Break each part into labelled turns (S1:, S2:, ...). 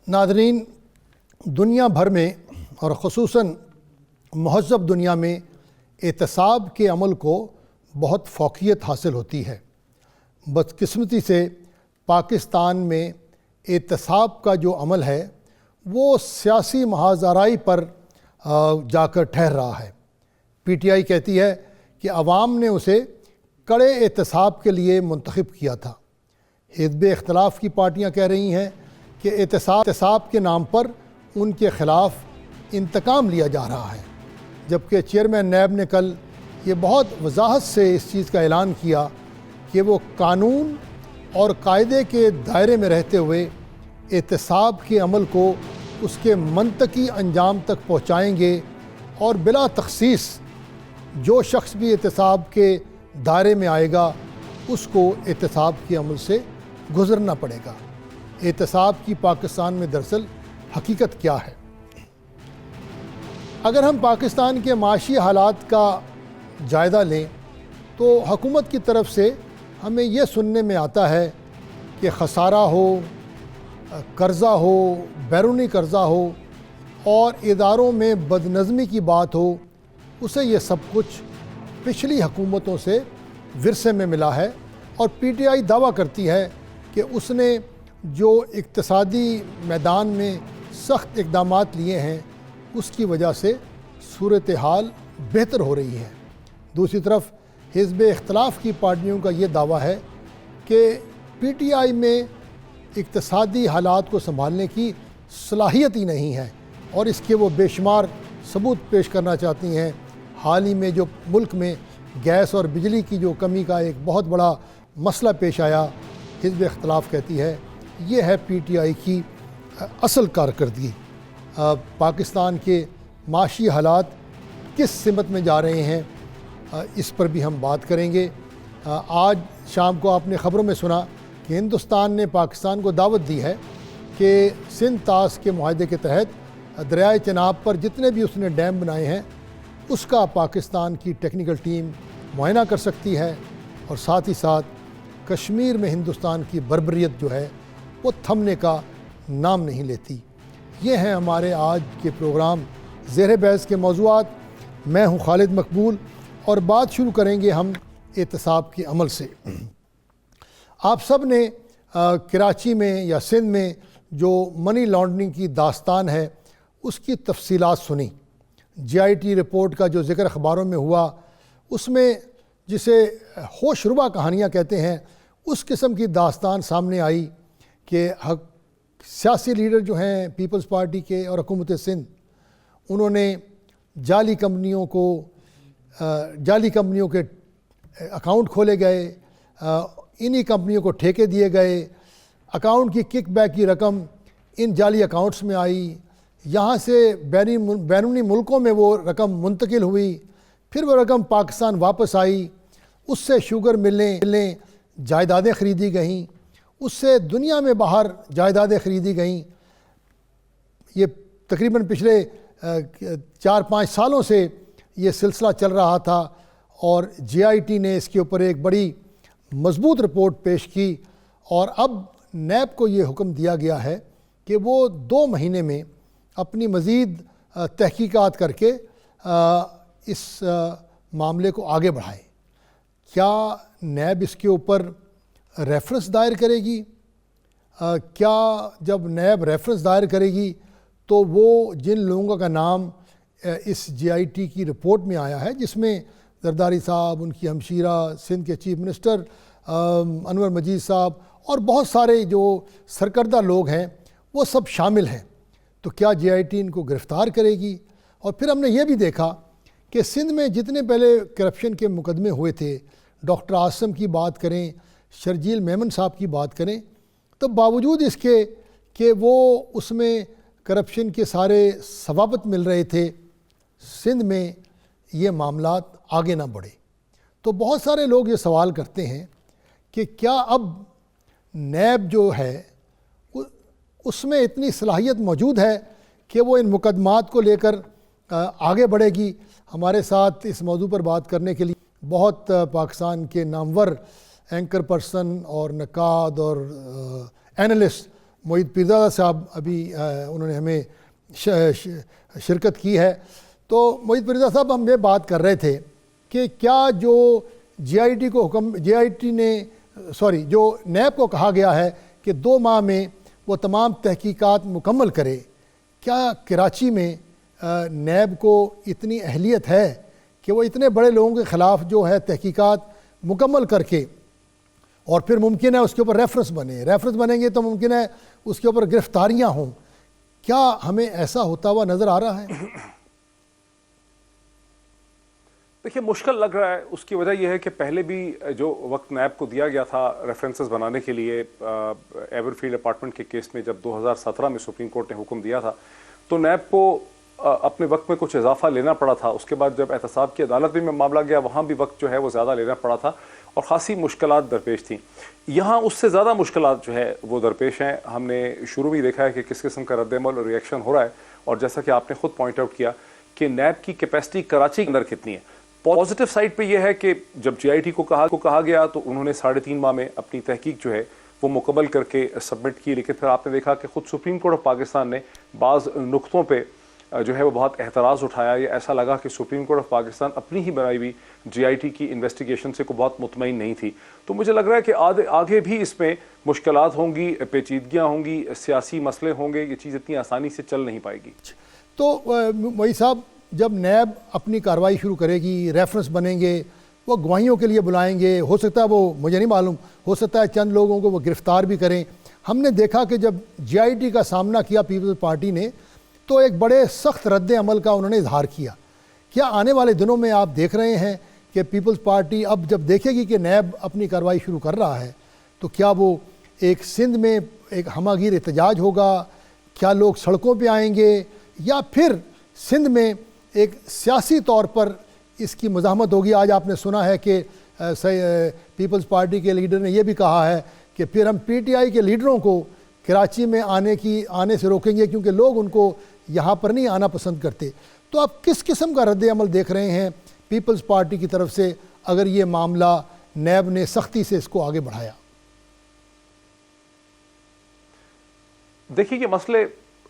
S1: ناظرین، دنیا بھر میں اور خصوصاً مہذب دنیا میں احتساب کے عمل کو بہت فوقیت حاصل ہوتی ہے۔ بدقسمتی سے پاکستان میں احتساب کا جو عمل ہے وہ سیاسی محاذ آرائی پر جا کر ٹھہر رہا ہے۔ پی ٹی آئی کہتی ہے کہ عوام نے اسے کڑے احتساب کے لیے منتخب کیا تھا۔ حزب اختلاف کی پارٹیاں کہہ رہی ہیں کہ احتساب کے نام پر ان کے خلاف انتقام لیا جا رہا ہے، جبکہ چیئرمین نیب نے کل یہ بہت وضاحت سے اس چیز کا اعلان کیا کہ وہ قانون اور قاعدے کے دائرے میں رہتے ہوئے احتساب کے عمل کو اس کے منطقی انجام تک پہنچائیں گے، اور بلا تخصیص جو شخص بھی احتساب کے دائرے میں آئے گا اس کو احتساب کے عمل سے گزرنا پڑے گا۔ احتساب کی پاکستان میں دراصل حقیقت کیا ہے؟ اگر ہم پاکستان کے معاشی حالات کا جائزہ لیں تو حکومت کی طرف سے ہمیں یہ سننے میں آتا ہے کہ خسارہ ہو، قرضہ ہو، بیرونی قرضہ ہو اور اداروں میں بدنظمی کی بات ہو، اسے یہ سب کچھ پچھلی حکومتوں سے ورثے میں ملا ہے، اور پی ٹی آئی دعویٰ کرتی ہے کہ اس نے جو اقتصادی میدان میں سخت اقدامات لیے ہیں اس کی وجہ سے صورتحال بہتر ہو رہی ہے۔ دوسری طرف حزب اختلاف کی پارٹیوں کا یہ دعویٰ ہے کہ پی ٹی آئی میں اقتصادی حالات کو سنبھالنے کی صلاحیت ہی نہیں ہے، اور اس کے وہ بے شمار ثبوت پیش کرنا چاہتی ہیں۔ حال ہی میں جو ملک میں گیس اور بجلی کی جو کمی کا ایک بہت بڑا مسئلہ پیش آیا، حزب اختلاف کہتی ہے یہ ہے پی ٹی آئی کی اصل کارکردگی۔ پاکستان کے معاشی حالات کس سمت میں جا رہے ہیں، اس پر بھی ہم بات کریں گے۔ آج شام کو آپ نے خبروں میں سنا کہ ہندوستان نے پاکستان کو دعوت دی ہے کہ سندھ طاس کے معاہدے کے تحت دریائے چناب پر جتنے بھی اس نے ڈیم بنائے ہیں اس کا پاکستان کی ٹیکنیکل ٹیم معائنہ کر سکتی ہے، اور ساتھ ہی ساتھ کشمیر میں ہندوستان کی بربریت جو ہے وہ تھمنے کا نام نہیں لیتی۔ یہ ہیں ہمارے آج کے پروگرام زیر بحث کے موضوعات۔ میں ہوں خالد مقبول، اور بات شروع کریں گے ہم احتساب کے عمل سے۔ آپ سب نے کراچی میں یا سندھ میں جو منی لانڈرنگ کی داستان ہے اس کی تفصیلات سنی۔ جے آئی ٹی رپورٹ کا جو ذکر اخباروں میں ہوا اس میں جسے ہوش ربا کہانیاں کہتے ہیں اس قسم کی داستان سامنے آئی کہ سیاسی لیڈر جو ہیں پیپلز پارٹی کے اور حکومت سندھ، انہوں نے جعلی کمپنیوں کے اکاؤنٹ کھولے گئے، انہی کمپنیوں کو ٹھیکے دیے گئے، اکاؤنٹ کی کک بیک کی رقم ان جعلی اکاؤنٹس میں آئی، یہاں سے بیرونی ملکوں میں وہ رقم منتقل ہوئی، پھر وہ رقم پاکستان واپس آئی، اس سے شوگر ملیں جائیدادیں خریدی گئیں، اس سے دنیا میں باہر جائیدادیں خریدی گئیں۔ یہ تقریباً پچھلے 4-5 سالوں سے یہ سلسلہ چل رہا تھا، اور جے آئی ٹی نے اس کے اوپر ایک بڑی مضبوط رپورٹ پیش کی، اور اب نیب کو یہ حکم دیا گیا ہے کہ وہ 2 مہینے میں اپنی مزید تحقیقات کر کے اس معاملے کو آگے بڑھائیں۔ کیا نیب اس کے اوپر ریفرنس دائر کرے گی؟ کیا جب نیب ریفرنس دائر کرے گی تو وہ جن لوگوں کا نام اس جے آئی ٹی کی رپورٹ میں آیا ہے، جس میں زرداری صاحب، ان کی ہمشیرہ، سندھ کے چیف منسٹر انور مجید صاحب اور بہت سارے جو سرکردہ لوگ ہیں وہ سب شامل ہیں، تو کیا جے آئی ٹی ان کو گرفتار کرے گی؟ اور پھر ہم نے یہ بھی دیکھا کہ سندھ میں جتنے پہلے کرپشن کے مقدمے ہوئے تھے، ڈاکٹر عاصم کی بات کریں، شرجیل میمن صاحب کی بات کریں، تو باوجود اس کے کہ وہ اس میں کرپشن کے سارے ثوابت مل رہے تھے، سندھ میں یہ معاملات آگے نہ بڑھے۔ تو بہت سارے لوگ یہ سوال کرتے ہیں کہ کیا اب نیب جو ہے اس میں اتنی صلاحیت موجود ہے کہ وہ ان مقدمات کو لے کر آگے بڑھے گی؟ ہمارے ساتھ اس موضوع پر بات کرنے کے لیے بہت پاکستان کے نامور اینکر پرسن اور نقاد اور اینالسٹ معید پیرزادہ صاحب ابھی انہوں نے ہمیں شرکت کی ہے. تو معید پیرزادہ صاحب ہم یہ بات کر رہے تھے کہ کیا جو جو نیب کو کہا گیا ہے کہ 2 ماہ میں وہ تمام تحقیقات مکمل کرے، کیا کراچی میں نیب کو اتنی اہلیت ہے کہ وہ اتنے بڑے لوگوں کے خلاف جو ہے تحقیقات مکمل کر کے اور پھر ممکن ہے اس کے اوپر ریفرنس بنیں گے تو ممکن ہے اس کے اوپر گرفتاریاں ہوں؟ کیا ہمیں ایسا ہوتا ہوا نظر آ رہا ہے؟
S2: دیکھیے مشکل لگ رہا ہے. اس کی وجہ یہ ہے کہ پہلے بھی جو وقت نیب کو دیا گیا تھا ریفرنسز بنانے کے لیے ایور فیلڈ اپارٹمنٹ کے کیس میں، جب 2017 میں سپریم کورٹ نے حکم دیا تھا تو نیب کو اپنے وقت میں کچھ اضافہ لینا پڑا تھا. اس کے بعد جب احتساب کی عدالت میں معاملہ گیا وہاں بھی وقت جو ہے وہ زیادہ لینا پڑا تھا اور خاصی مشکلات درپیش تھیں. یہاں اس سے زیادہ مشکلات جو ہے وہ درپیش ہیں. ہم نے شروع میں دیکھا ہے کہ کس قسم کا رد عمل اور ریئیکشن ہو رہا ہے، اور جیسا کہ آپ نے خود پوائنٹ آؤٹ کیا کہ نیب کی کیپیسٹی کراچی کے اندر کتنی ہے. پازیٹیو سائڈ پہ یہ ہے کہ جب جی آئی ٹی کو کہا گیا تو انہوں نے 3.5 ماہ میں اپنی تحقیق جو ہے وہ مکمل کر کے سبمٹ کی. لیکن پھر آپ نے دیکھا کہ خود سپریم کورٹ آف پاکستان نے بعض نقطوں پہ جو ہے وہ بہت اعتراض اٹھایا. یہ ایسا لگا کہ سپریم کورٹ آف پاکستان اپنی ہی بنائی ہوئی جی آئی ٹی کی انویسٹیگیشن سے بہت مطمئن نہیں تھی. تو مجھے لگ رہا ہے کہ آگے بھی اس میں مشکلات ہوں گی، پیچیدگیاں ہوں گی، سیاسی مسئلے ہوں گے. یہ چیز اتنی آسانی سے چل نہیں پائے گی.
S1: تو معید صاحب، جب نیب اپنی کارروائی شروع کرے گی، ریفرنس بنیں گے، وہ گواہیوں کے لیے بلائیں گے، ہو سکتا ہے وہ مجھے نہیں معلوم، ہو سکتا ہے چند لوگوں کو وہ گرفتار بھی کریں. ہم نے دیکھا کہ جب جی آئی ٹی کا سامنا کیا پیپلز پارٹی نے تو ایک بڑے سخت رد عمل کا انہوں نے اظہار کیا. کیا آنے والے دنوں میں آپ دیکھ رہے ہیں کہ پیپلز پارٹی اب جب دیکھے گی کہ نیب اپنی کارروائی شروع کر رہا ہے تو کیا وہ ایک سندھ میں ایک ہمہ گیر احتجاج ہوگا؟ کیا لوگ سڑکوں پہ آئیں گے، یا پھر سندھ میں ایک سیاسی طور پر اس کی مزاحمت ہوگی؟ آج آپ نے سنا ہے کہ پیپلز پارٹی کے لیڈر نے یہ بھی کہا ہے کہ پھر ہم پی ٹی آئی کے لیڈروں کو کراچی میں آنے سے روکیں گے کیونکہ لوگ ان کو یہاں پر نہیں آنا پسند کرتے. تو آپ کس قسم کا رد عمل دیکھ رہے ہیں پیپلز پارٹی کی طرف سے اگر یہ معاملہ نیب نے سختی سے اس کو آگے بڑھایا؟
S2: دیکھیے یہ مسئلے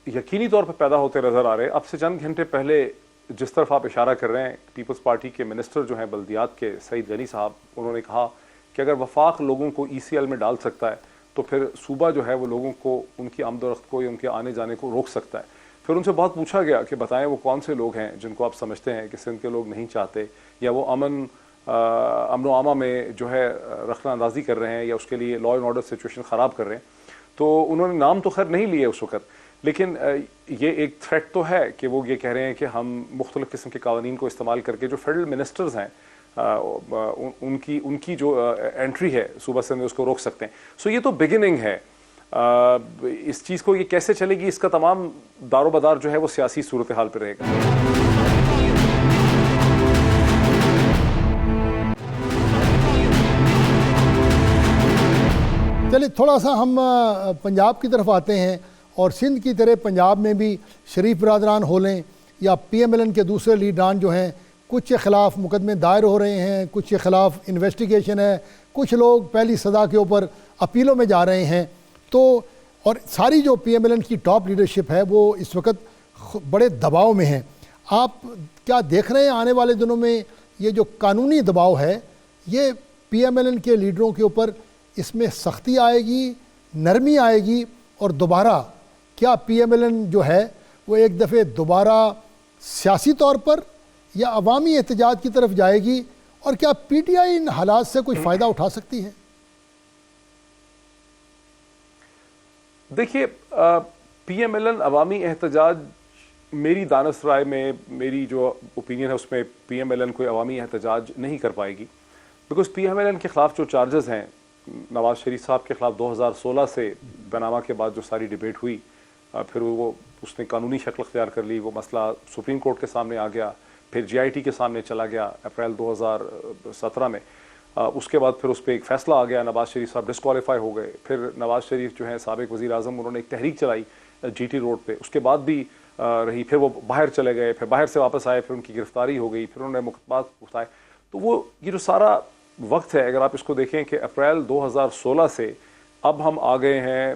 S2: یقینی طور پر پیدا ہوتے نظر آ رہے ہیں. اب سے چند گھنٹے پہلے جس طرف آپ اشارہ کر رہے ہیں، پیپلز پارٹی کے منسٹر جو ہیں بلدیات کے سعید غنی صاحب، انہوں نے کہا کہ اگر وفاق لوگوں کو ای سی ایل میں ڈال سکتا ہے تو پھر صوبہ جو ہے وہ لوگوں کو ان کی آمد و رفت کو یا ان کے آنے جانے کو روک سکتا ہے. پھر ان سے بہت پوچھا گیا کہ بتائیں وہ کون سے لوگ ہیں جن کو آپ سمجھتے ہیں کہ سندھ کے لوگ نہیں چاہتے یا وہ امن و امان میں جو ہے رخنہ اندازی کر رہے ہیں یا اس کے لیے لا اینڈ آرڈر سچویشن خراب کر رہے ہیں. تو انہوں نے نام تو خیر نہیں لیے اس وقت، لیکن یہ ایک تھریٹ تو ہے کہ وہ یہ کہہ رہے ہیں کہ ہم مختلف قسم کے قوانین کو استعمال کر کے جو فیڈرل منسٹرز ہیں ان کی جو انٹری ہے صوبہ سندھ میں اس کو روک سکتے ہیں. سو یہ تو بگننگ ہے. اس چیز کو یہ کیسے چلے گی، اس کا تمام دار و بدار جو ہے وہ سیاسی صورتحال پہ رہے گا.
S1: چلیے تھوڑا سا ہم پنجاب کی طرف آتے ہیں، اور سندھ کی طرح پنجاب میں بھی شریف برادران ہو لیں یا پی ایم ایل این کے دوسرے لیڈران جو ہیں، کچھ کے خلاف مقدمے دائر ہو رہے ہیں، کچھ کے خلاف انویسٹیگیشن ہے، کچھ لوگ پہلی سزا کے اوپر اپیلوں میں جا رہے ہیں. تو اور ساری جو پی ایم ایل این کی ٹاپ لیڈرشپ ہے وہ اس وقت بڑے دباؤ میں ہیں. آپ کیا دیکھ رہے ہیں آنے والے دنوں میں یہ جو قانونی دباؤ ہے یہ پی ایم ایل این کے لیڈروں کے اوپر اس میں سختی آئے گی، نرمی آئے گی، اور دوبارہ کیا پی ایم ایل این جو ہے وہ ایک دفعہ دوبارہ سیاسی طور پر یا عوامی احتجاج کی طرف جائے گی، اور کیا پی ٹی آئی ان حالات سے کوئی فائدہ اٹھا سکتی ہے؟
S2: دیکھیے پی ایم ایل این عوامی احتجاج، میری دانست رائے میں، میری جو اوپینین ہے اس میں پی ایم ایل این کوئی عوامی احتجاج نہیں کر پائے گی. Because P M L N کے خلاف جو چارجز ہیں، نواز شریف صاحب کے خلاف 2016 سے پاناما کے بعد جو ساری ڈیبیٹ ہوئی، پھر اس نے قانونی شکل اختیار کر لی، وہ مسئلہ سپریم کورٹ کے سامنے آ گیا، پھر جی آئی ٹی کے سامنے چلا گیا اپریل 2017 میں. اس کے بعد پھر اس پہ ایک فیصلہ آ گیا، نواز شریف صاحب ڈسکوالیفائی ہو گئے. پھر نواز شریف جو ہیں سابق وزیر اعظم، انہوں نے ایک تحریک چلائی جی ٹی روڈ پہ، اس کے بعد بھی رہی. پھر وہ باہر چلے گئے، پھر باہر سے واپس آئے، پھر ان کی گرفتاری ہو گئی، پھر انہوں نے مقدمات اٹھائے. تو وہ یہ جو سارا وقت ہے، اگر آپ اس کو دیکھیں کہ اپریل 2016 سے اب ہم آ گئے ہیں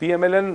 S2: PMLN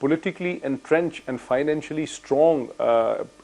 S2: politically entrenched and financially strong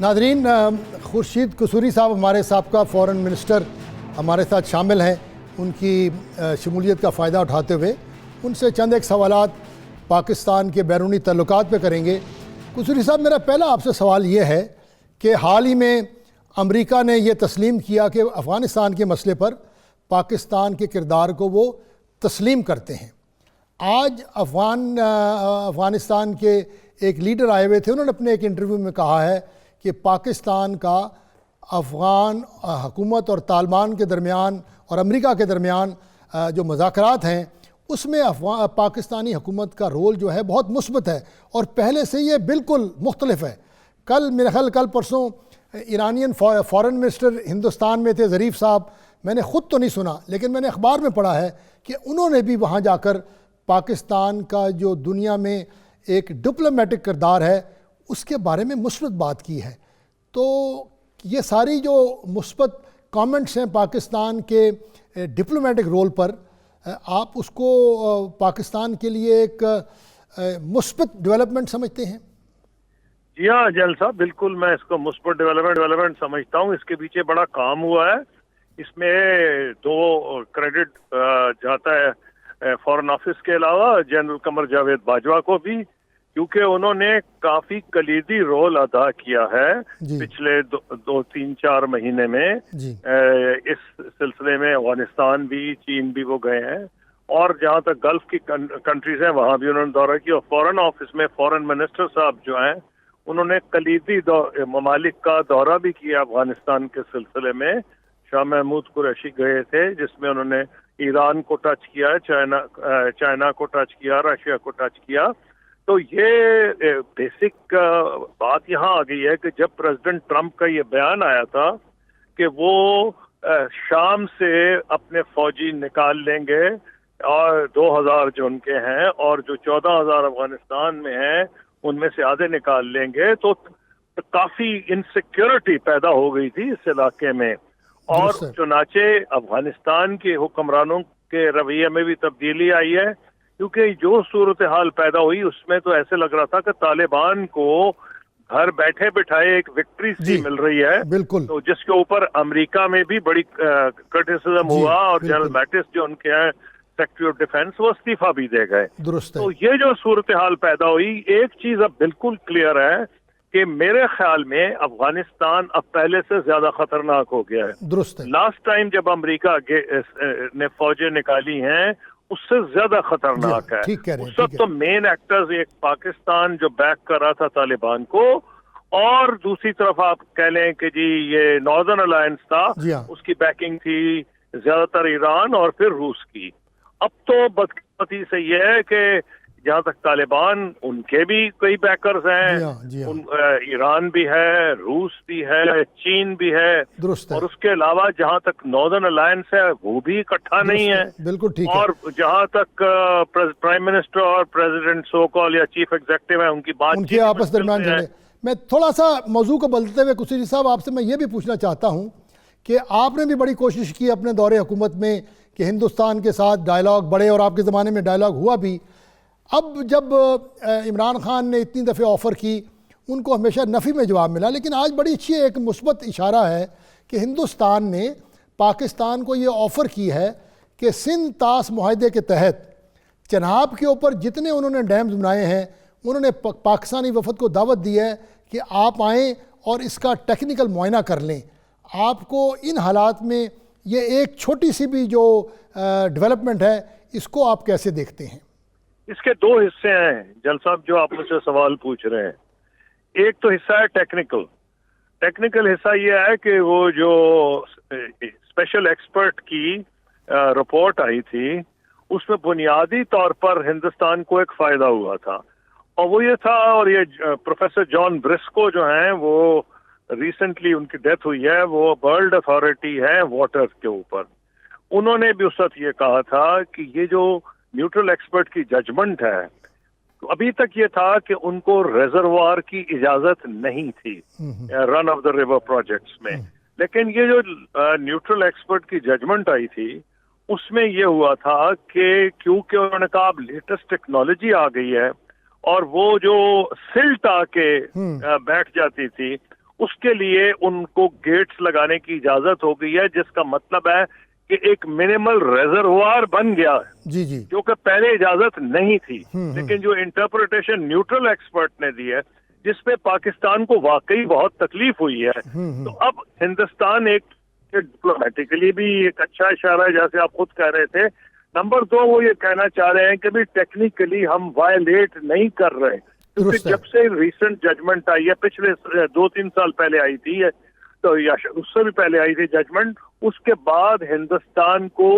S1: ناظرین، خورشید قصوری صاحب ہمارے سابقہ فارن منسٹر ہمارے ساتھ شامل ہیں. ان کی شمولیت کا فائدہ اٹھاتے ہوئے ان سے چند ایک سوالات پاکستان کے بیرونی تعلقات پہ کریں گے. قصوری صاحب، میرا پہلا آپ سے سوال یہ ہے کہ حال ہی میں امریکہ نے یہ تسلیم کیا کہ افغانستان کے مسئلے پر پاکستان کے کردار کو وہ تسلیم کرتے ہیں. آج افغانستان کے ایک لیڈر آئے ہوئے تھے، انہوں نے اپنے ایک انٹرویو میں کہا ہے کہ پاکستان کا افغان حکومت اور طالبان کے درمیان اور امریکہ کے درمیان جو مذاکرات ہیں اس میں پاکستانی حکومت کا رول جو ہے بہت مثبت ہے اور پہلے سے یہ بالکل مختلف ہے. کل میرے خیال کل پرسوں ایرانین فارن منسٹر ہندوستان میں تھے، ظریف صاحب. میں نے خود تو نہیں سنا لیکن میں نے اخبار میں پڑھا ہے کہ انہوں نے بھی وہاں جا کر پاکستان کا جو دنیا میں ایک ڈپلومیٹک کردار ہے اس کے بارے میں مثبت بات کی ہے. تو یہ ساری جو مثبت کامنٹس ہیں پاکستان کے ڈپلومیٹک رول پر، آپ اس کو پاکستان کے لیے ایک مثبت ڈیولپمنٹ سمجھتے ہیں؟
S3: جی ہاں جل صاحب، بالکل میں اس کو مثبت ڈیولپمنٹ سمجھتا ہوں. اس کے پیچھے بڑا کام ہوا ہے. اس میں دو کریڈٹ جاتا ہے فارن آفس کے علاوہ جنرل قمر جاوید باجوہ کو بھی، کیونکہ انہوں نے کافی کلیدی رول ادا کیا ہے پچھلے 2-3-4 مہینے میں. اس سلسلے میں افغانستان بھی، چین بھی وہ گئے ہیں، اور جہاں تک گلف کی کنٹریز ہیں وہاں بھی انہوں نے دورہ کیا. اور فارن آفس میں فارن منسٹر صاحب جو ہیں انہوں نے کلیدی ممالک کا دورہ بھی کیا افغانستان کے سلسلے میں. شاہ محمود قریشی گئے تھے جس میں انہوں نے ایران کو ٹچ کیا، چائنا کو ٹچ کیا، رشیا کو ٹچ کیا. تو یہ بیسک بات یہاں آ گئی ہے کہ جب پریزیڈنٹ ٹرمپ کا یہ بیان آیا تھا کہ وہ شام سے اپنے فوجی نکال لیں گے اور 2000 جو ان کے ہیں اور جو 14000 افغانستان میں ہیں ان میں سے آدھے نکال لیں گے، تو کافی انسیکیورٹی پیدا ہو گئی تھی اس علاقے میں. اور چنانچہ افغانستان کے حکمرانوں کے رویے میں بھی تبدیلی آئی ہے، کیونکہ جو صورتحال پیدا ہوئی اس میں تو ایسے لگ رہا تھا کہ طالبان کو گھر بیٹھے بٹھائے ایک وکٹری سی مل رہی ہے.
S1: بالکل.
S3: تو جس کے اوپر امریکہ میں بھی بڑی کرٹیسزم ہوا اور جنرل میٹس جو ان کے ہیں سیکرٹری آف ڈیفنس وہ استعفیٰ بھی دے گئے. تو یہ جو صورتحال پیدا ہوئی، ایک چیز اب بالکل کلیئر ہے کہ میرے خیال میں افغانستان اب پہلے سے زیادہ خطرناک ہو گیا ہے.
S1: درست ہے.
S3: لاسٹ ٹائم جب امریکہ نے فوجیں نکالی ہیں اس سے زیادہ خطرناک ہے. اس وقت تو مین ایکٹرز ایک پاکستان جو بیک کر رہا تھا طالبان کو، اور دوسری طرف آپ کہہ لیں کہ جی یہ ناردرن الائنس تھا، اس کی بیکنگ تھی زیادہ تر ایران اور پھر روس کی. اب تو بدقسمتی سے یہ ہے کہ جہاں تک طالبان ان کے بھی کئی بیکرز ہیں، ایران بھی ہے، روس بھی ہے، چین بھی ہے، اور اس کے علاوہ جہاں تک ناردرن الائنس ہے وہ بھی اکٹھا نہیں ہے.
S1: بالکل ٹھیک ہے.
S3: اور جہاں تک پرائم منسٹر اور پریزیڈنٹ سو کال یا چیف ایگزیکٹو ہے ان کی بات
S1: ان کے آپس درمیان جھگڑے. میں تھوڑا سا موضوع کو بدلتے ہوئے قصوری صاحب آپ سے میں یہ بھی پوچھنا چاہتا ہوں کہ آپ نے بھی بڑی کوشش کی اپنے دور حکومت میں کہ ہندوستان کے ساتھ ڈائلاگ بڑھے، اور آپ کے زمانے میں ڈائلاگ ہوا بھی. اب جب عمران خان نے اتنی دفعہ آفر کی ان کو ہمیشہ نفی میں جواب ملا، لیکن آج بڑی اچھی ایک مثبت اشارہ ہے کہ ہندوستان نے پاکستان کو یہ آفر کی ہے کہ سندھ طاس معاہدے کے تحت چناب کے اوپر جتنے انہوں نے ڈیمز بنائے ہیں انہوں نے پاکستانی وفد کو دعوت دی ہے کہ آپ آئیں اور اس کا ٹیکنیکل معائنہ کر لیں. آپ کو ان حالات میں یہ ایک چھوٹی سی بھی جو ڈیولپمنٹ ہے اس کو آپ کیسے دیکھتے ہیں؟
S3: اس کے دو حصے ہیں جل صاحب جو آپ مجھ سے سوال پوچھ رہے ہیں. ایک تو حصہ ہے ٹیکنیکل حصہ یہ ہے کہ وہ جو اسپیشل ایکسپرٹ کی رپورٹ آئی تھی اس میں بنیادی طور پر ہندوستان کو ایک فائدہ ہوا تھا، اور وہ یہ تھا، اور یہ پروفیسر جان برسکو جو ہیں وہ ریسنٹلی ان کی ڈیتھ ہوئی ہے، وہ ورلڈ اتھارٹی ہے واٹر کے اوپر. انہوں نے بھی اس وقت یہ کہا تھا کہ یہ جو نیوٹرل ایکسپرٹ کی ججمنٹ ہے، ابھی تک یہ تھا کہ ان کو ریزروار کی اجازت نہیں تھی رن آف دا ریور پروجیکٹس میں، لیکن یہ جو نیوٹرل ایکسپرٹ کی ججمنٹ آئی تھی اس میں یہ ہوا تھا کہ کیونکہ انہوں نے کہا اب لیٹسٹ ٹیکنالوجی آ گئی ہے اور وہ جو سلٹ آ کے بیٹھ جاتی تھی اس کے لیے ان کو گیٹس لگانے کی اجازت ہو گئی ہے، جس کا مطلب ہے کہ ایک منیمل ریزروار بن گیا ہے،
S1: جی جی
S3: جو کہ پہلے اجازت نہیں تھی۔ لیکن جو انٹرپریٹیشن نیوٹرل ایکسپرٹ نے دی ہے، جس پہ پاکستان کو واقعی بہت تکلیف ہوئی ہے، تو اب ہندوستان ایک ڈپلومیٹکلی بھی ایک اچھا اشارہ ہے، جیسے آپ خود کہہ رہے تھے۔ نمبر 2، وہ یہ کہنا چاہ رہے ہیں کہ بھی ٹیکنیکلی ہم وائلیٹ نہیں کر رہے، کیونکہ جب سے ریسنٹ ججمنٹ آئی ہے، پچھلے 2-3 سال پہلے آئی تھی تو یا اس سے بھی پہلے آئی تھی ججمنٹ، اس کے بعد ہندوستان کو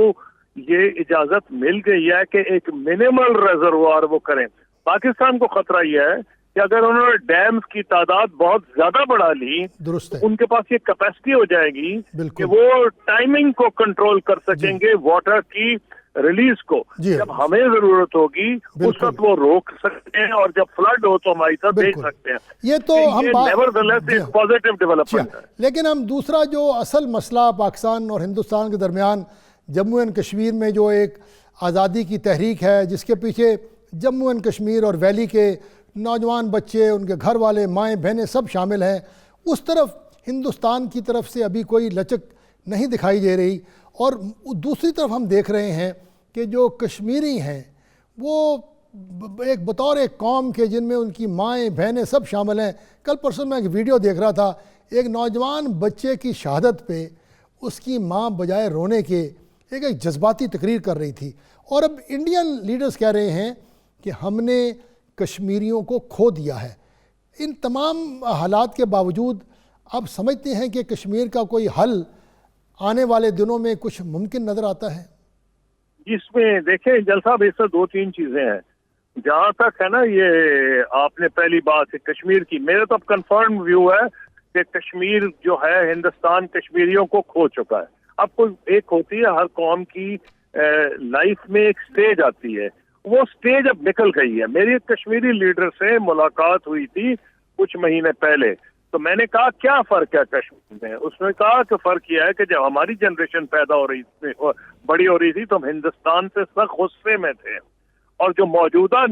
S3: یہ اجازت مل گئی ہے کہ ایک منیمل ریزروار وہ کریں۔ پاکستان کو خطرہ یہ ہے کہ اگر انہوں نے ڈیمز کی تعداد بہت زیادہ بڑھا لی،
S1: درست ہے،
S3: ان کے پاس یہ کیپیسٹی ہو جائے گی
S1: بالکل
S3: کہ وہ ٹائمنگ کو کنٹرول کر سکیں گے واٹر کی ریلیز کو۔
S1: جی
S3: جب ہمیں ضرورت ہوگی اس
S1: بالکل
S3: وقت وہ روک سکتے ہیں، اور جب فلڈ ہو تو ہماری طرف بھیج
S1: بالکل۔
S3: سکتے ہیں۔
S1: یہ تو ہم
S3: نیورتھلیس ایک پازیٹیو ڈیولپمنٹ ہے۔
S1: لیکن ہم دوسرا جو اصل مسئلہ پاکستان اور ہندوستان کے درمیان جموں اینڈ کشمیر میں جو ایک آزادی کی تحریک ہے، جس کے پیچھے جموں اینڈ کشمیر اور ویلی کے نوجوان بچے، ان کے گھر والے، مائیں بہنیں سب شامل ہیں، اس طرف ہندوستان کی طرف سے ابھی کوئی لچک نہیں دکھائی دے رہی۔ اور دوسری طرف ہم دیکھ رہے ہیں کہ جو کشمیری ہیں وہ ایک بطور ایک قوم کے، جن میں ان کی مائیں بہنیں سب شامل ہیں۔ کل پرسوں میں ایک ویڈیو دیکھ رہا تھا، ایک نوجوان بچے کی شہادت پہ اس کی ماں بجائے رونے کے ایک جذباتی تقریر کر رہی تھی۔ اور اب انڈین لیڈرز کہہ رہے ہیں کہ ہم نے کشمیریوں کو کھو دیا ہے۔ ان تمام حالات کے باوجود آپ سمجھتے ہیں کہ کشمیر کا کوئی حل آنے والے دنوں میں کچھ ممکن نظر آتا ہے؟
S3: اس میں دیکھیں جل صاحب، اس سے 2-3 چیزیں ہیں۔ جہاں تک ہے نا، یہ آپ نے پہلی بات ہے کشمیر کی، میرا تو اب کنفرم ویو ہے کہ کشمیر جو ہے، ہندوستان کشمیریوں کو کھو چکا ہے۔ اب کوئی ایک ہوتی ہے ہر قوم کی لائف میں ایک سٹیج آتی ہے، وہ سٹیج اب نکل گئی ہے۔ میری ایک کشمیری لیڈر سے ملاقات ہوئی تھی کچھ مہینے پہلے، تو میں نے کہا کیا فرق ہے کشمیر میں؟ اس نے کہا کہ فرق یہ ہے کہ جب ہماری جنریشن پیدا ہو رہی تھی، بڑی ہو رہی تھی، تو ہم ہندوستان سے سخت غصے میں تھے، اور جو موجودہ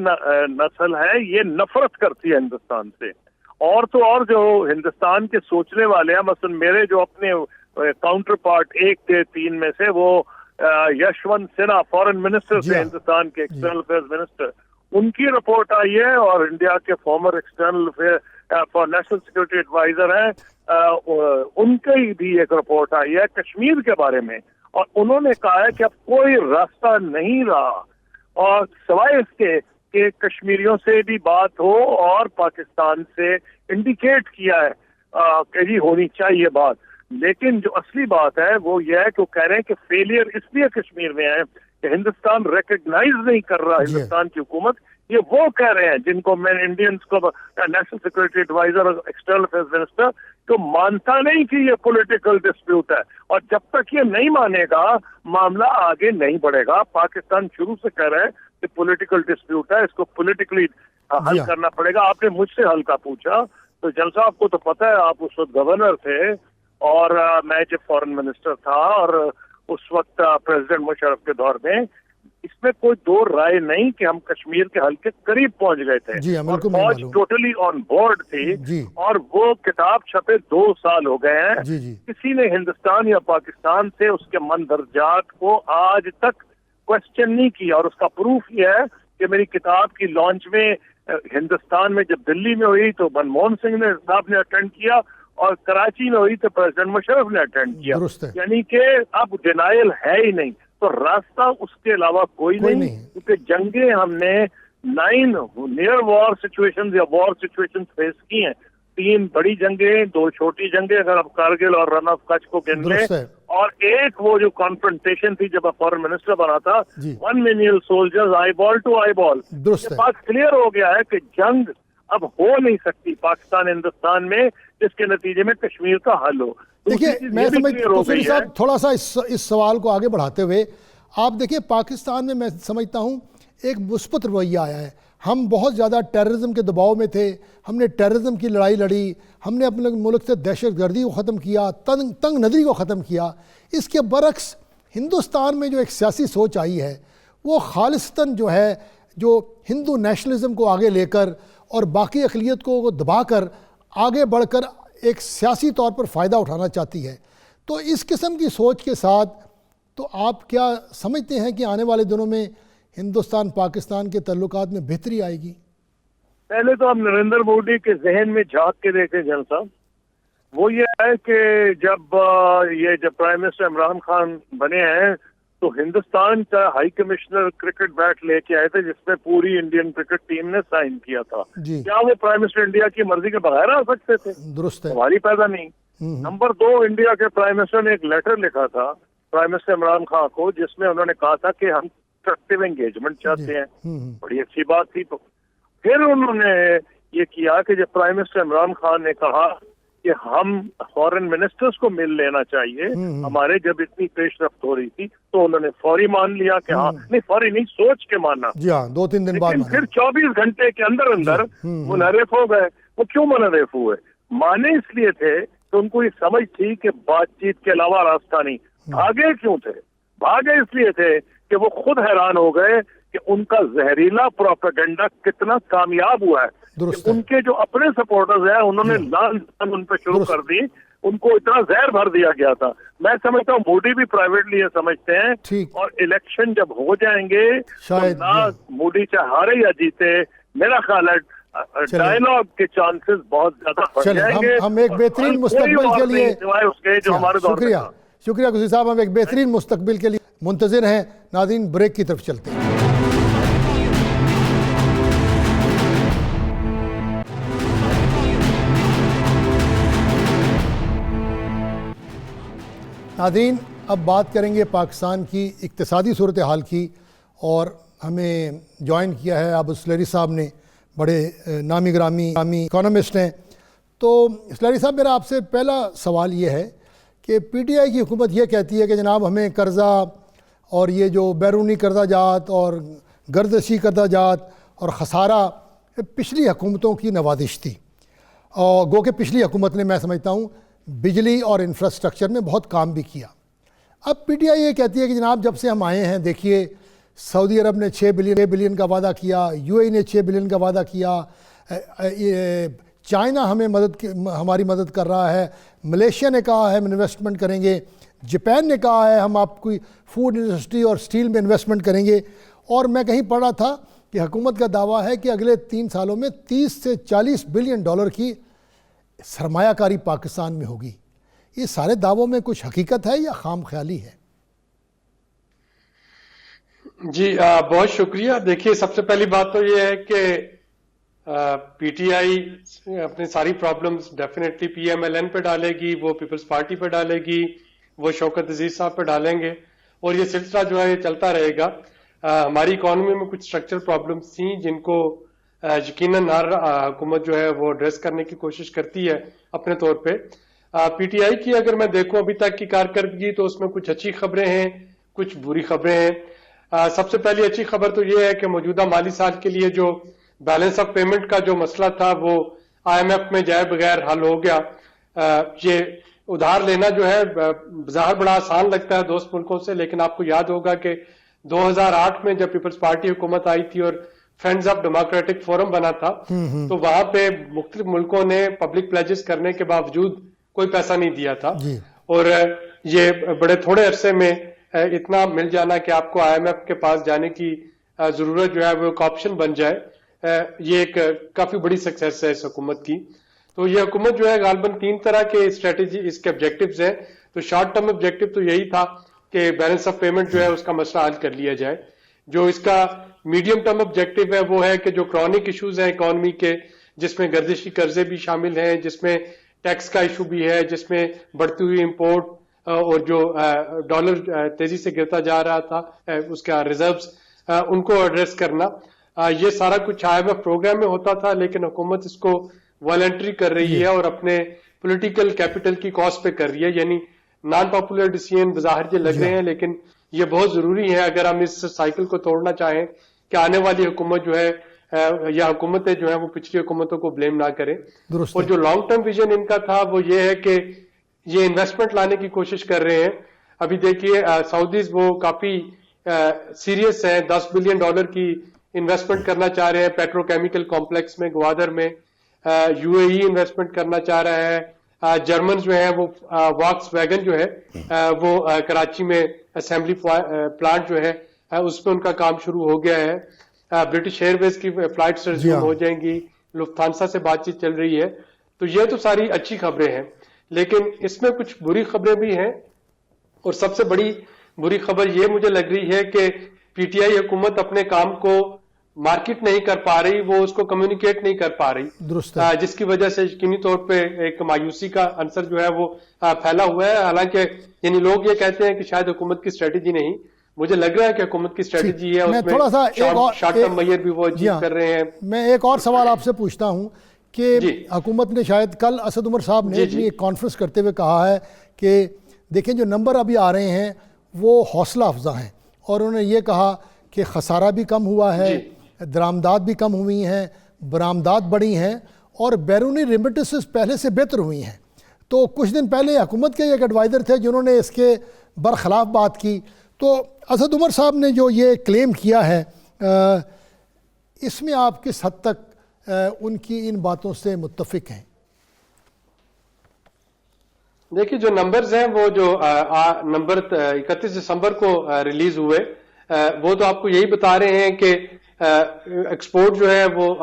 S3: نسل ہے یہ نفرت کرتی ہے ہندوستان سے۔ اور تو اور جو ہندوستان کے سوچنے والے ہیں، مثلا میرے جو اپنے کاؤنٹر پارٹ 1 سے 3 میں سے، وہ یشونت سنہا فارن منسٹر تھے ہندوستان کے، ایکسٹرنل افیئرز منسٹر، ان کی رپورٹ آئی ہے، اور انڈیا کے former external for national security adviser ہیں، ان کی بھی ایک رپورٹ آئی ہے کشمیر کے بارے میں، اور انہوں نے کہا ہے کہ اب کوئی راستہ نہیں رہا، اور سوائے اس کے کہ کشمیریوں سے بھی بات ہو، اور پاکستان سے انڈیکیٹ کیا ہے کہ جی ہونی چاہیے بات۔ لیکن جو اصلی بات ہے وہ یہ ہے کہ وہ کہہ رہے ہیں کہ فیلئر اس لیے کشمیر میں ہے کہ ہندوستان ریکگنائز نہیں کر رہا ہندوستان کی حکومت۔ یہ وہ کہہ رہے ہیں جن کو میں انڈینز کو نیشنل سیکورٹی ایڈوائزر اور ایکسٹرنل افیئرز منسٹر تو مانتا نہیں کہ یہ پولیٹیکل ڈسپیوٹ ہے، اور جب تک یہ نہیں مانے گا معاملہ آگے نہیں بڑھے گا۔ پاکستان شروع سے کہہ رہا ہے کہ پولیٹیکل ڈسپیوٹ ہے، اس کو پولیٹیکلی حل کرنا پڑے گا۔ آپ نے مجھ سے حل کا پوچھا، تو جل صاحب کو تو پتہ ہے، آپ اس وقت گورنر تھے اور میں جب فارن منسٹر تھا، اور اس وقت پریزیڈنٹ مشرف کے دور میں اس میں کوئی دو رائے نہیں کہ ہم کشمیر کے حل کے قریب پہنچ گئے تھے، اور فوج ٹوٹلی آن بورڈ تھی، اور وہ کتاب چھپے 2 سال ہو گئے ہیں۔ کسی نے ہندوستان یا پاکستان سے اس کے مندرجات کو آج تک کوشچن نہیں کیا، اور اس کا پروف یہ ہے کہ میری کتاب کی لانچ میں ہندوستان میں جب دلی میں ہوئی تو منموہن سنگھ صاحب نے اٹینڈ کیا، اور کراچی میں ہوئی تو پریزیڈنٹ مشرف نے اٹینڈ کیا، یعنی کہ اب ڈینائل ہے ہی نہیں۔ تو راستہ اس کے علاوہ کوئی نہیں، کیونکہ جنگیں ہم نے 9 نیئر وار سچویشن یا وار سچویشن فیس کی ہیں، 3 بڑی جنگیں، 2 چھوٹی جنگیں، اگر آپ کارگل اور رن آف کچھ کو گن لیں، اور ایک وہ جو کانفرنٹیشن تھی جب آپ فارن منسٹر بنا تھا، 1 million soldiers eyeball to eyeball. یہ بات کلیئر ہو گیا ہے کہ جنگ اب ہو نہیں سکتی پاکستان ہندوستان میں جس کے نتیجے میں کشمیر کا حل ہو۔
S1: دیکھیے میں صاحب تھوڑا سا اس سوال کو آگے بڑھاتے ہوئے، آپ دیکھیں پاکستان میں سمجھتا ہوں ایک مثبت رویہ آیا ہے۔ ہم بہت زیادہ ٹیررزم کے دباؤ میں تھے، ہم نے ٹیررزم کی لڑائی لڑی، ہم نے اپنے ملک سے دہشت گردی کو ختم کیا، تنگ نظری کو ختم کیا۔ اس کے برعکس ہندوستان میں جو ایک سیاسی سوچ آئی ہے وہ خالصتاً جو ہے، جو ہندو نیشنلزم کو آگے لے کر اور باقی اقلیت کو دبا کر آگے بڑھ کر ایک سیاسی طور پر فائدہ اٹھانا چاہتی ہے. تو اس قسم کی سوچ کے ساتھ تو آپ کیا سمجھتے ہیں کہ آنے والے دنوں میں ہندوستان پاکستان کے تعلقات میں بہتری آئے گی؟
S3: پہلے تو آپ نریندر مودی کے ذہن میں جھانک کے دیکھیں جن صاحب. وہ یہ ہے کہ جب پرائم منسٹر عمران خان بنے ہیں تو ہندوستان کا ہائی کمشنر کرکٹ بیٹ لے کے آئے تھے جس میں پوری انڈین کرکٹ ٹیم نے سائن کیا تھا. کیا وہ پرائم منسٹر انڈیا کی مرضی کے بغیر آ سکتے تھے؟
S1: درست ہے.
S3: ہماری پیدا نہیں. نمبر 2، انڈیا کے پرائم منسٹر نے ایک لیٹر لکھا تھا پرائم منسٹر عمران خان کو جس میں انہوں نے کہا تھا کہ ہم کنسٹرکٹیو انگیجمنٹ چاہتے ہیں. بڑی اچھی بات تھی. تو پھر انہوں نے یہ کیا کہ جب پرائم منسٹر عمران خان نے کہا کہ ہم فورن منسٹرز کو مل لینا چاہیے ہمارے جب اتنی پیش رفت ہو رہی تھی، تو انہوں نے فوری مان لیا کہ ہاں، نہیں فوری نہیں، سوچ کے مانا.
S1: جی ہاں، 2-3 دن بعد.
S3: لیکن پھر 24 گھنٹے کے اندر منحرف ہو گئے. وہ کیوں منحرف ہوئے؟ مانے اس لیے تھے کہ ان کو یہ سمجھ تھی کہ بات چیت کے علاوہ راستہ نہیں. بھاگے کیوں تھے؟ بھاگے اس لیے تھے کہ وہ خود حیران ہو گئے کہ ان کا زہریلا پروپیگنڈا کتنا کامیاب ہوا ہے. کہ ان کے جو اپنے سپورٹرز ہیں انہوں نے لان ان پہ شروع کر دی. ان کو اتنا زہر بھر دیا گیا تھا. میں سمجھتا ہوں مودی بھی پرائیویٹلی یہ سمجھتے ہیں. اور الیکشن جب ہو جائیں گے شاید مودی چاہے ہارے یا جیتے، میرا خیال ہے ڈائلاگ کے چانسز بہت زیادہ بڑھ جائیں گے.
S1: ہم ایک بہترین مستقبل کے لیے شکریہ قصی صاحب، ہم ایک بہترین مستقبل کے لیے منتظر ہیں. ناظرین، بریک کی طرف چلتے ہیں. ناظرین، اب بات کریں گے پاکستان کی اقتصادی صورتحال کی، اور ہمیں جوائن کیا ہے اب سلیری صاحب نے، بڑے نامی گرامی اکانومسٹ ہیں. تو سلیری صاحب، میرا آپ سے پہلا سوال یہ ہے کہ پی ٹی آئی کی حکومت یہ کہتی ہے کہ جناب ہمیں قرضہ اور یہ جو بیرونی قرضہ جات اور گردشی قرضہ جات اور خسارہ پچھلی حکومتوں کی نوازش تھی، اور گو کہ پچھلی حکومت نے، میں سمجھتا ہوں، بجلی اور انفراسٹرکچر میں بہت کام بھی کیا. اب پی ٹی آئی یہ کہتی ہے کہ جناب جب سے ہم آئے ہیں، دیکھیے سعودی عرب نے 6 بلین کا وعدہ کیا، یو اے نے 6 بلین کا وعدہ کیا، چائنا ہماری مدد کر رہا ہے، ملیشیا نے کہا ہے ہم انویسٹمنٹ کریں گے، جاپان نے کہا ہے ہم آپ کی فوڈ انڈسٹری اور سٹیل میں انویسٹمنٹ کریں گے. اور میں کہیں پڑھ رہا تھا کہ حکومت کا دعویٰ ہے کہ اگلے 3 سالوں میں 30 سے 40 بلین ڈالر کی سرمایہ کاری پاکستان میں ہوگی. یہ سارے دعووں میں کچھ حقیقت ہے یا خام خیالی ہے؟
S4: جی بہت شکریہ. دیکھیے، سب سے پہلی بات تو یہ ہے کہ پی ٹی آئی اپنی ساری problems definitely P M L N پہ ڈالے گی، وہ پیپلز پارٹی پہ ڈالے گی، وہ شوکت عزیز صاحب پہ ڈالیں گے، اور یہ سلسلہ جو ہے یہ چلتا رہے گا. ہماری اکانومی میں کچھ اسٹرکچرل پرابلمز تھیں جن کو یقیناً ہر حکومت جو ہے وہ ایڈریس کرنے کی کوشش کرتی ہے اپنے طور پہ. پی ٹی آئی کی اگر میں دیکھوں ابھی تک کی کارکردگی تو اس میں کچھ اچھی خبریں ہیں، کچھ بری خبریں ہیں. سب سے پہلی اچھی خبر تو یہ ہے کہ موجودہ مالی سال کے لیے جو بیلنس آف پیمنٹ کا جو مسئلہ تھا وہ آئی ایم ایف میں جائے بغیر حل ہو گیا. یہ ادھار لینا جو ہے بظاہر بڑا آسان لگتا ہے دوست ملکوں سے، لیکن آپ کو یاد ہوگا کہ 2008 میں جب پیپلز پارٹی حکومت آئی تھی اور فرینڈز آف ڈیموکریٹک فورم بنا تھا تو وہاں پہ مختلف ملکوں نے پبلک پلیجز کرنے کے باوجود کوئی پیسہ نہیں دیا تھا، اور یہ بڑے تھوڑے عرصے میں اتنا مل جانا کہ آپ کو آئی ایم ایف کے پاس جانے کی ضرورت جو ہے وہ ایک آپشن بن جائے، یہ ایک کافی بڑی سکسیس ہے اس حکومت کی. تو یہ حکومت جو ہے غالباً 3 طرح کے اسٹریٹجی اس کے آبجیکٹیوز ہیں. تو شارٹ ٹرم آبجیکٹیو تو یہی تھا کہ بیلنس آف پیمنٹ جو ہے اس کا مسئلہ حل کر لیا جائے. جو اس کا میڈیم ٹرم آبجیکٹیو ہے وہ ہے کہ جو کرونک ایشوز ہیں اکانومی کے، جس میں گردشی قرضے بھی شامل ہیں، جس میں ٹیکس کا ایشو بھی ہے، جس میں بڑھتی ہوئی امپورٹ اور جو ڈالر تیزی سے گرتا جا رہا تھا اس کا ریزروز، ان کو ایڈریس کرنا. یہ سارا کچھ آئی ایم ایف پروگرام میں ہوتا تھا، لیکن حکومت اس کو والنٹری کر رہی ہے اور اپنے پولیٹیکل کیپٹل کی کاسٹ پہ کر رہی ہے. یعنی نان پاپولر ڈیسیژن بظاہر یہ لگ رہے ہیں، لیکن یہ بہت ضروری ہے اگر ہم اس سائیکل کو توڑنا چاہیں کہ آنے والی حکومت جو ہے یا حکومتیں جو ہیں وہ پچھلی حکومتوں کو بلیم نہ کریں. اور جو لانگ ٹرم ویژن ان کا تھا وہ یہ ہے کہ یہ انویسٹمنٹ لانے کی کوشش کر رہے ہیں. ابھی دیکھیے سعودیز وہ کافی سیریس ہیں، 10 بلین ڈالر کی انویسٹمنٹ کرنا چاہ رہے ہیں پیٹرو کیمیکل کمپلیکس میں گوادر میں. یو اے ای انویسٹمنٹ کرنا چاہ رہا ہے جرمن جو ہیں وہ واکس ویگن جو ہے وہ کراچی میں اسمبلی پلانٹ جو ہے اس پہ ان کا کام شروع ہو گیا ہے. برٹش ایئر ویز کی فلائٹس ریزیوم ہو جائیں گی. لفتھانسا سے بات چیت چل رہی ہے. تو یہ تو ساری اچھی خبریں ہیں, لیکن اس میں کچھ بری خبریں بھی ہیں. اور سب سے بڑی بری خبر یہ مجھے لگ رہی ہے کہ پی ٹی آئی حکومت اپنے کام کو مارکیٹ نہیں کر پا رہی, وہ اس کو کمیونیکیٹ نہیں کر پا رہی, جس کی وجہ سے یقینی طور پہ ایک مایوسی کا عنصر جو ہے وہ پھیلا ہوا ہے. حالانکہ یعنی لوگ یہ کہتے ہیں کہ شاید حکومت کی اسٹریٹجی نہیں, مجھے لگ رہا ہے کہ حکومت کی اسٹریٹجی ہے, اس
S1: تھوڑا سا
S4: شارٹ ٹرم میئر بھی وہ اچیو کر رہے ہیں.
S1: میں ایک اور سوال آپ سے پوچھتا ہوں کہ حکومت نے شاید کل اسد عمر صاحب نے اپنی ایک کانفرنس کرتے ہوئے کہا ہے کہ دیکھیں جو نمبر ابھی آ رہے ہیں وہ حوصلہ افزا ہیں, اور انہوں نے یہ کہا کہ خسارہ بھی کم ہوا ہے, درآمدات بھی کم ہوئی ہیں, برآمدات بڑھی ہیں, اور بیرونی ریمیٹنسز پہلے سے بہتر ہوئی ہیں. تو کچھ دن پہلے حکومت کے ایک ایڈوائزر تھے جنہوں نے اس کے برخلاف بات کی. تو اسد عمر صاحب نے جو یہ کلیم کیا ہے اس میں آپ کس حد تک ان کی ان باتوں سے متفق ہیں؟
S4: دیکھیے جو نمبرز ہیں وہ جو نمبر 31 دسمبر کو ریلیز ہوئے وہ تو آپ کو یہی بتا رہے ہیں کہ ایکسپورٹ جو ہے وہ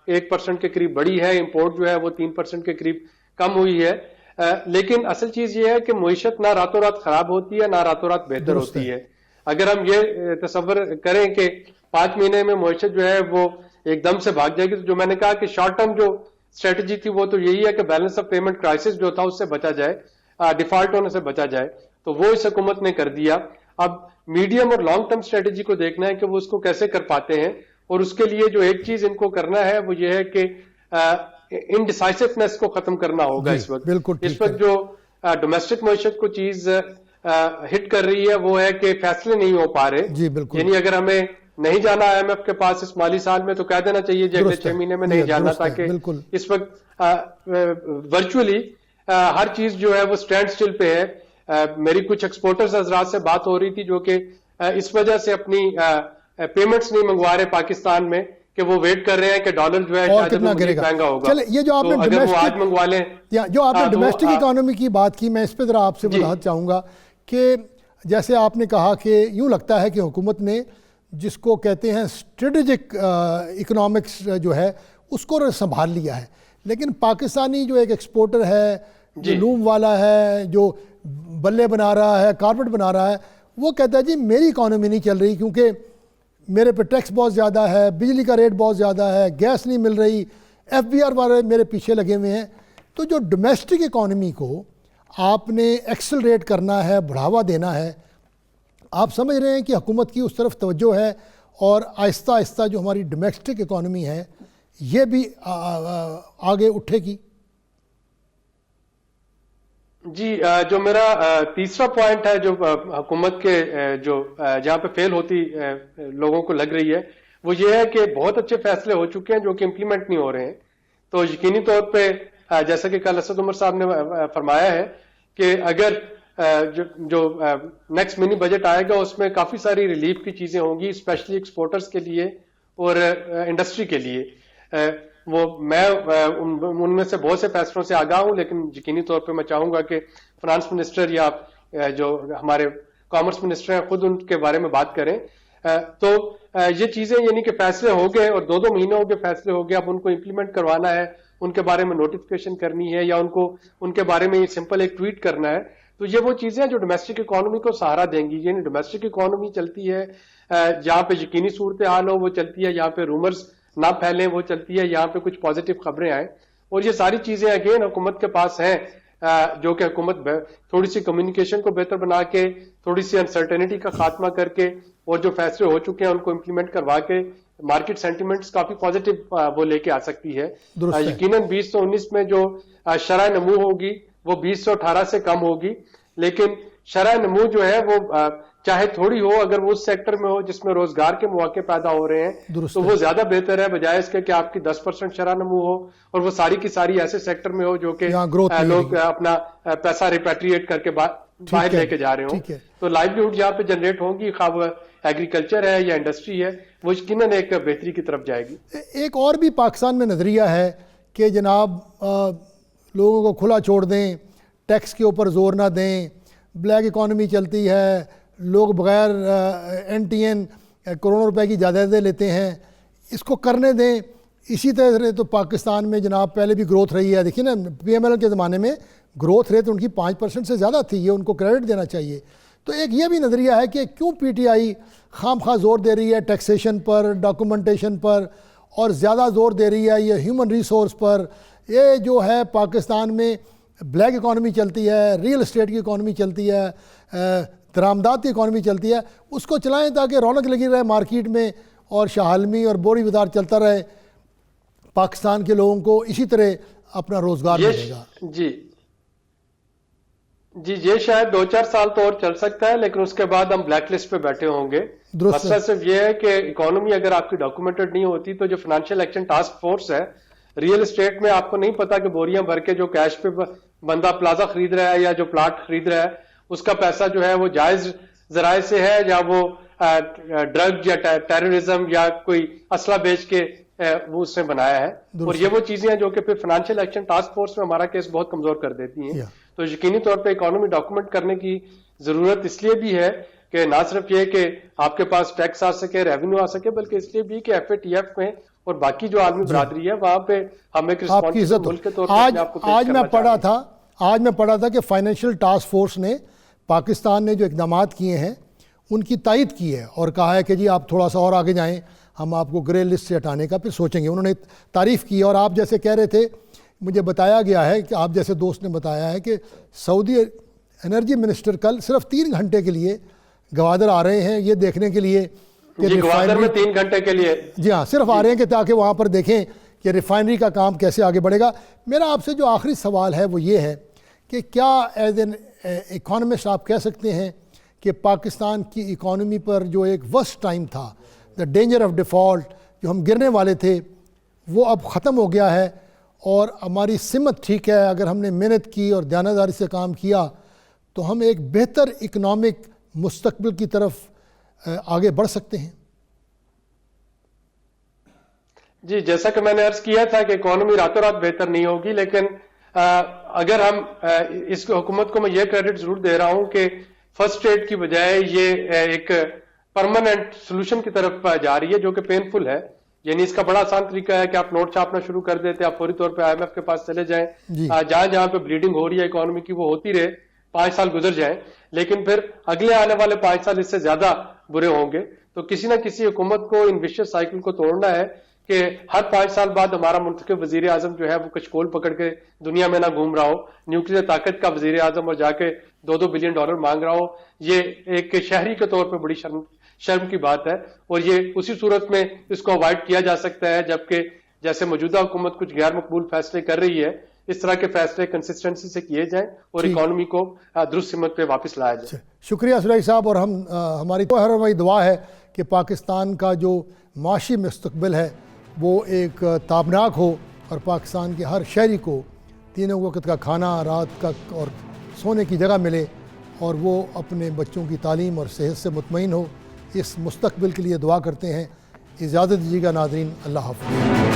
S4: 1% کے قریب بڑی ہے, امپورٹ جو ہے وہ 3% کے قریب کم ہوئی ہے. لیکن اصل چیز یہ ہے کہ معیشت نہ راتوں رات خراب ہوتی ہے نہ راتوں رات بہتر ہوتی ہے. اگر ہم یہ تصور کریں کہ 5 مہینے میں معیشت جو ہے وہ ایک دم سے بھاگ جائے گی, تو جو میں نے کہا کہ شارٹ ٹرم جو اسٹریٹجی تھی وہ تو یہی ہے کہ بیلنس آف پیمنٹ کرائسس جو تھا اس سے بچا جائے, ڈیفالٹ ہونے سے بچا جائے, تو وہ اس حکومت نے کر دیا. اب میڈیم اور لانگ ٹرم اسٹریٹجی کو دیکھنا ہے کہ وہ اس کو کیسے کر پاتے ہیں, اور اس کے لیے جو ایک چیز ان کو کرنا ہے وہ یہ ہے کہ انڈیسائسونیس کو ختم کرنا ہوگا. اس وقت جو ڈومیسٹک معیشت کو چیز ہٹ کر رہی ہے وہ ہے کہ فیصلے نہیں ہو پا رہے. یعنی اگر ہمیں نہیں جانا آئی ایم ایف کے پاس اس مالی سال میں تو کہہ دینا چاہیے جی اگلے 6 مہینے میں نہیں جانا, تاکہ اس وقت ورچولی ہر چیز جو ہے وہ سٹینڈ سٹل پہ ہے. میری کچھ ایکسپورٹرز حضرات سے بات ہو رہی تھی جو کہ اس وجہ سے اپنی پیمنٹس نہیں منگوا رہے پاکستان میں, کہ وہ ویٹ کر رہے ہیں کہ ڈالر جو ہے مہنگا ہوگا.
S1: یہ جو آپ نے
S4: اگر وہ آج منگوا لیں,
S1: جو آپ نے ڈومیسٹک اکانومی کی بات کی, میں اس پہ ذرا آپ سے وضاحت چاہوں گا کہ جیسے آپ نے کہا کہ یوں لگتا ہے کہ حکومت نے جس کو کہتے ہیں اسٹریٹجک اکنامکس جو ہے اس کو سنبھال لیا ہے, لیکن پاکستانی جو ایک ایکسپورٹر ہے, جو لوم والا ہے, جو بلے بنا رہا ہے, کارپیٹ بنا رہا ہے, وہ کہتا ہے جی میری اکانومی نہیں چل رہی کیونکہ میرے پہ ٹیکس بہت زیادہ ہے, بجلی کا ریٹ بہت زیادہ ہے, گیس نہیں مل رہی, ایف بی آر والے میرے پیچھے لگے ہوئے ہیں. تو جو ڈومیسٹک اکانومی کو آپ نے ایکسلریٹ کرنا ہے, بڑھاوا دینا ہے, آپ سمجھ رہے ہیں کہ حکومت کی اس طرف توجہ ہے اور آہستہ آہستہ جو ہماری ڈومیسٹک اکانومی ہے یہ بھی آگے اٹھے گی؟
S4: جی, جو میرا تیسرا پوائنٹ ہے جو حکومت کے جو جہاں پہ فیل ہوتی لوگوں کو لگ رہی ہے وہ یہ ہے کہ بہت اچھے فیصلے ہو چکے ہیں جو کہ امپلیمنٹ نہیں ہو رہے ہیں. تو یقینی طور پہ جیسا کہ کل اسد عمر صاحب نے فرمایا ہے کہ اگر جو نیکسٹ منی بجٹ آئے گا اس میں کافی ساری ریلیف کی چیزیں ہوں گی, اسپیشلی ایکسپورٹرز کے لیے اور انڈسٹری کے لیے. وہ میں ان میں سے بہت سے فیصلوں سے آگاہ ہوں, لیکن یقینی طور پہ میں چاہوں گا کہ فنانس منسٹر یا جو ہمارے کامرس منسٹر ہیں خود ان کے بارے میں بات کریں. تو یہ چیزیں یعنی کہ فیصلے ہو گئے اور 2 مہینوں کے فیصلے ہو گئے, اب ان کو امپلیمنٹ کروانا ہے, ان کے بارے میں نوٹیفکیشن کرنی ہے یا ان کے بارے میں سمپل ایک ٹویٹ کرنا ہے. تو یہ وہ چیزیں ہیں جو ڈومیسٹک اکانومی کو سہارا دیں گی. یعنی ڈومیسٹک اکانومی چلتی ہے جہاں پہ یقینی صورتحال ہو, وہ چلتی ہے یہاں پہ رومرز نہ پھیلیں, وہ چلتی ہے یہاں پہ کچھ پازیٹیو خبریں آئیں. اور یہ ساری چیزیں اگین حکومت کے پاس ہیں, جو کہ حکومت تھوڑی سی کمیونیکیشن کو بہتر بنا کے, تھوڑی سی انسرٹینٹی کا خاتمہ کر کے, اور جو فیصلے ہو چکے ہیں ان کو امپلیمنٹ کروا کے مارکیٹ سینٹیمنٹس کافی پازیٹیو وہ لے کے آ سکتی ہے. یقیناً 2019 میں جو شرح نمو ہوگی وہ 2018 سے کم ہوگی, لیکن شرح نمو جو ہے وہ چاہے تھوڑی ہو, اگر وہ اس سیکٹر میں ہو جس میں روزگار کے مواقع پیدا ہو رہے ہیں تو وہ زیادہ بہتر ہے, بجائے اس کے کہ آپ کی 10% شرح نمو ہو اور وہ ساری کی ساری ایسے سیکٹر میں ہو جو کہ لوگ اپنا پیسہ ریپیٹریٹ کر کے باہر لے کے جا رہے ہوں. تو لائیولیہڈ جہاں پہ جنریٹ ہوں گی, خواہ وہ ایگریکلچر ہے یا انڈسٹری ہے, وہ یقیناً ایک بہتری کی طرف جائے گی.
S1: ایک اور بھی پاکستان میں نظریہ ہے کہ جناب لوگوں کو کھلا چھوڑ دیں, ٹیکس کے اوپر زور نہ دیں, بلیک اکانومی چلتی ہے, لوگ بغیر NTN کروڑوں روپے کی جائیدادیں لیتے ہیں, اس کو کرنے دیں. اسی طرح سے تو پاکستان میں جناب پہلے بھی گروتھ رہی ہے, دیکھیے نا PMLN کے زمانے میں گروتھ ریٹ ان کی 5% سے زیادہ تھی, یہ ان کو کریڈٹ دینا چاہیے. تو ایک یہ بھی نظریہ ہے کہ کیوں PTI خام خواہ زور دے رہی ہے ٹیکسیشن پر, ڈاکومنٹیشن پر, اور زیادہ زور دے رہی ہے یہ ہیومن ریسورس پر. یہ جو ہے پاکستان میں بلیک اکانومی چلتی ہے, ریئل اسٹیٹ کی اکانومی چلتی ہے, درآمدات کی اکانومی چلتی ہے, اس کو چلائیں تاکہ رونق لگی رہے مارکیٹ میں اور شاہ عالمی اور بوری بازار چلتا رہے, پاکستان کے لوگوں کو اسی طرح اپنا روزگار ملے گا.
S4: جی یہ شاید 2-4 سال تو اور چل سکتا ہے, لیکن اس کے بعد ہم بلیک لسٹ پہ بیٹھے ہوں گے. مسئلہ صرف یہ ہے کہ اکانومی اگر آپ کی ڈاکومنٹڈ نہیں ہوتی تو جو فائنینشیل ایکشن ٹاسک فورس ہے, ریئل اسٹیٹ میں آپ کو نہیں پتا کہ بوریاں بھر کے جو کیش پہ بندہ پلازا خرید رہا ہے یا جو پلاٹ خرید رہا ہے اس کا پیسہ جو ہے وہ جائز ذرائع سے ہے یا وہ ڈرگ یا ٹیررزم یا کوئی اسلحہ بیچ کے وہ اس نے بنایا ہے. اور یہ وہ چیزیں ہیں جو کہ پھر فائنینشیل ایکشن ٹاسک فورس میں ہمارا کیس بہت کمزور کر دیتی ہیں. تو یقینی طور پہ اکانومی ڈاکومنٹ کرنے کی ضرورت اس لیے بھی ہے کہ نہ صرف یہ کہ آپ کے پاس ٹیکس آ سکے, ریونیو آ سکے, بلکہ اس لیے بھی کہ FATF میں اور باقی جو عالمی برادری ہے وہاں پہ ہم ایک رسپانسبل ملک کے طور پر
S1: آج میں پڑھا تھا کہ فائنینشیل ٹاسک فورس نے پاکستان نے جو اقدامات کیے ہیں ان کی تائید کی ہے اور کہا ہے کہ جی آپ تھوڑا سا اور آگے جائیں, ہم آپ کو گرے لسٹ سے ہٹانے کا پھر سوچیں گے. انہوں نے تعریف کی. اور آپ جیسے کہہ رہے تھے, مجھے بتایا گیا ہے کہ آپ جیسے دوست نے بتایا ہے کہ سعودی انرجی منسٹر کل صرف 3 گھنٹے کے لیے گوادر آ رہے ہیں یہ دیکھنے کے لیے کہ
S4: گوادر میں 3 گھنٹے کے لیے,
S1: جی ہاں صرف آ رہے ہیں کہ تاکہ وہاں پر دیکھیں کہ ریفائنری کا کام کیسے آگے بڑھے گا. میرا آپ سے جو آخری سوال ہے وہ یہ ہے کہ کیا ایز این اکانومسٹ آپ کہہ سکتے ہیں کہ پاکستان کی اکانومی پر جو ایک ورسٹ ٹائم تھا, دا ڈینجر آف ڈیفالٹ, جو ہم گرنے والے تھے, وہ اب ختم ہو گیا ہے اور ہماری سمت ٹھیک ہے, اگر ہم نے محنت کی اور دیانتداری سے کام کیا تو ہم ایک بہتر اکنامک مستقبل کی طرف آگے بڑھ سکتے ہیں؟
S4: جی جیسا کہ میں نے عرض کیا تھا کہ اکانومی راتوں رات بہتر نہیں ہوگی, لیکن اگر ہم اس حکومت کو میں یہ کریڈٹ ضرور دے رہا ہوں کہ فرسٹ ایڈ کی بجائے یہ ایک پرماننٹ سولوشن کی طرف جا رہی ہے جو کہ پینفل ہے. یعنی اس کا بڑا آسان طریقہ ہے کہ آپ نوٹ چھاپنا شروع کر دیتے, آپ فوری طور پہ IMF کے پاس چلے جائیں, جہاں جہاں پہ بلیڈنگ ہو رہی ہے اکانومی کی وہ ہوتی رہے, 5 سال گزر جائیں, لیکن پھر اگلے آنے والے 5 سال اس سے زیادہ برے ہوں گے. تو کسی نہ کسی حکومت کو ان وشیس سائیکل کو توڑنا ہے کہ ہر 5 سال بعد ہمارا منتخب وزیر اعظم جو ہے وہ کچھ کول پکڑ کے دنیا میں نہ گھوم رہا ہو, نیوکلیر طاقت کا وزیر اعظم اور جا کے $2 بلین مانگ رہا ہو. یہ ایک شہری کے طور پہ بڑی شرم کی بات ہے, اور یہ اسی صورت میں اس کو اوائڈ کیا جا سکتا ہے جبکہ جیسے موجودہ حکومت کچھ غیر مقبول فیصلے کر رہی ہے, اس طرح کے فیصلے کنسسٹنسی سے کیے جائیں اور اکانومی کو درست سمت پہ واپس لایا جائے.
S1: شکریہ سرائی صاحب. اور ہماری تو ہر وقت دعا ہے کہ پاکستان کا جو معاشی مستقبل ہے وہ ایک تابناک ہو اور پاکستان کے ہر شہری کو 3 وقت کا کھانا, رات کا اور سونے کی جگہ ملے, اور وہ اپنے بچوں کی تعلیم اور صحت سے مطمئن ہو. اس مستقبل کے لیے دعا کرتے ہیں. اجازت دیجیے گا ناظرین, اللہ حافظ.